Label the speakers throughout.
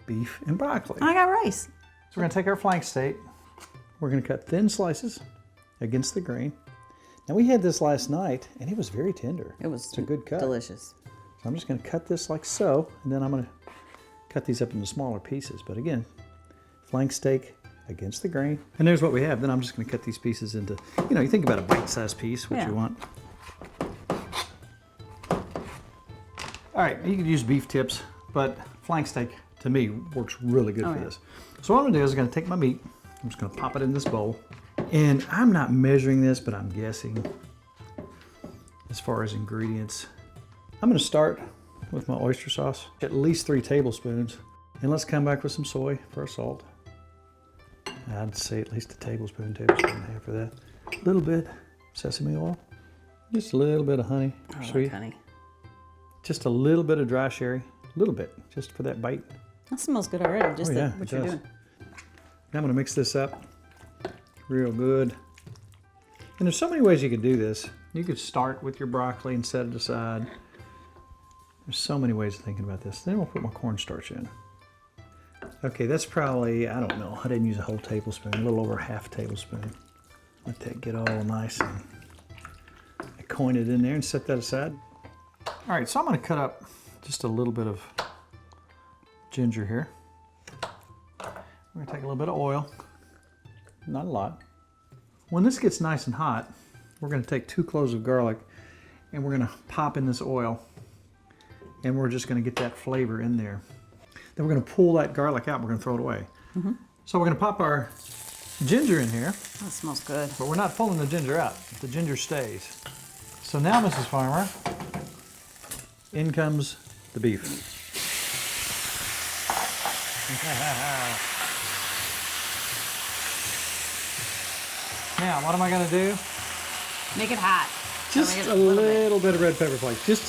Speaker 1: beef and broccoli.
Speaker 2: I got rice.
Speaker 1: So we're gonna take our flank steak. We're gonna cut thin slices against the grain. Now we had this last night and it was very tender. It's a good cut.
Speaker 2: Delicious.
Speaker 1: So I'm just gonna cut this like so, and then I'm gonna cut these up into smaller pieces. But again, flank steak against the grain. And there's what we have. Then I'm just gonna cut these pieces into, you think about a bite-sized piece, what you want. All right, you could use beef tips, but flank steak, to me, works really good for this. So what I'm gonna do is I'm gonna take my meat, I'm just gonna pop it in this bowl. And I'm not measuring this, but I'm guessing as far as ingredients. I'm gonna start with my oyster sauce, at least 3 tablespoons. And let's come back with some soy for our salt. I'd say at least a tablespoon and a half for that. A little bit sesame oil, just a little bit of honey, sweet.
Speaker 2: Like honey.
Speaker 1: Just a little bit of dry sherry, a little bit, just for that bite.
Speaker 2: That smells good already, just what you're doing.
Speaker 1: Now I'm gonna mix this up real good. And there's so many ways you could do this. You could start with your broccoli and set it aside. There's so many ways of thinking about this. Then we'll put my cornstarch in. Okay, that's probably, I don't know, I didn't use a whole tablespoon, a little over half tablespoon. Let that get all nice and I coin it in there and set that aside. All right, so I'm gonna cut up just a little bit of ginger here. We're gonna take a little bit of oil, not a lot. When this gets nice and hot, we're gonna take 2 cloves of garlic and we're gonna pop in this oil and we're just gonna get that flavor in there. Then we're gonna pull that garlic out and we're gonna throw it away. So we're gonna pop our ginger in here.
Speaker 2: That smells good.
Speaker 1: But we're not pulling the ginger out. The ginger stays. So now, Mrs. Farmer, in comes the beef. Now, what am I gonna do?
Speaker 2: Make it hot.
Speaker 1: Just a little bit of red pepper flakes, just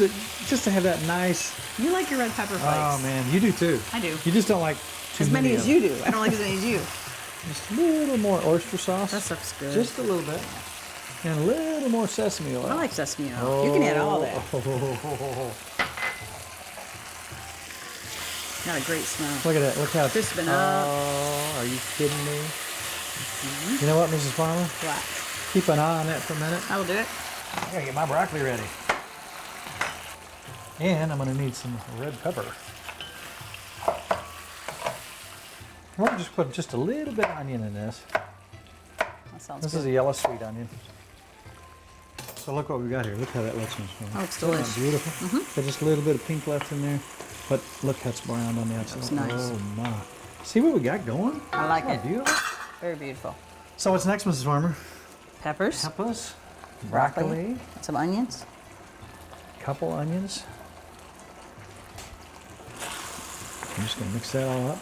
Speaker 1: to have that nice.
Speaker 2: You like your red pepper flakes.
Speaker 1: Oh man, you do too.
Speaker 2: I do.
Speaker 1: You just don't like too
Speaker 2: as many as you do. I don't like as many as you.
Speaker 1: Just a little more oyster sauce.
Speaker 2: That stuff's good.
Speaker 1: Just a little bit. And a little more sesame oil.
Speaker 2: I like sesame oil. You can add all that. Got a great smell.
Speaker 1: Look at that. Look how
Speaker 2: crisping up.
Speaker 1: Oh, are you kidding me? You know what, Mrs. Farmer?
Speaker 2: What?
Speaker 1: Keep an eye on that for a minute.
Speaker 2: I will do it.
Speaker 1: I gotta get my broccoli ready. And I'm gonna need some red pepper. We'll just put just a little bit of onion in this.
Speaker 2: That sounds good.
Speaker 1: This is a yellow sweet onion. So look what we got here. Look how that looks.
Speaker 2: Oh, it's delicious.
Speaker 1: Beautiful. Got just a little bit of pink left in there, but look how it's browned on the outside.
Speaker 2: It's nice.
Speaker 1: Oh my! See what we got going?
Speaker 2: I like it.
Speaker 1: Beautiful.
Speaker 2: Very beautiful.
Speaker 1: So what's next, Mrs. Farmer?
Speaker 2: Peppers.
Speaker 1: Peppers, broccoli,
Speaker 2: some onions.
Speaker 1: couple onions. I'm just gonna mix that all up.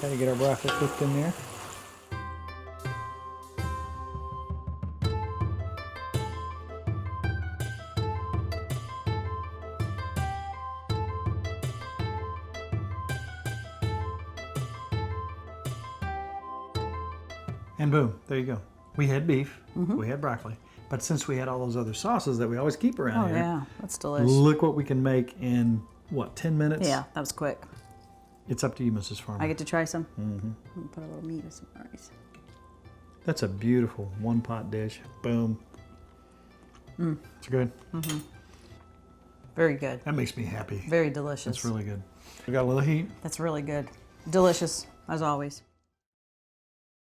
Speaker 1: Gotta get our broccoli cooked in there. And boom, there you go. We had beef, we had broccoli, but since we had all those other sauces that we always keep around here,
Speaker 2: Yeah, that's delicious.
Speaker 1: look what we can make in, what, 10 minutes?
Speaker 2: Yeah, that was quick.
Speaker 1: It's up to you, Mrs. Farmer.
Speaker 2: I get to try some. Put a little meat and some rice.
Speaker 1: That's a beautiful one-pot dish. Boom. It's good.
Speaker 2: Very good.
Speaker 1: That makes me happy.
Speaker 2: Very delicious.
Speaker 1: That's really good. We got a little heat.
Speaker 2: That's really good. Delicious, as always.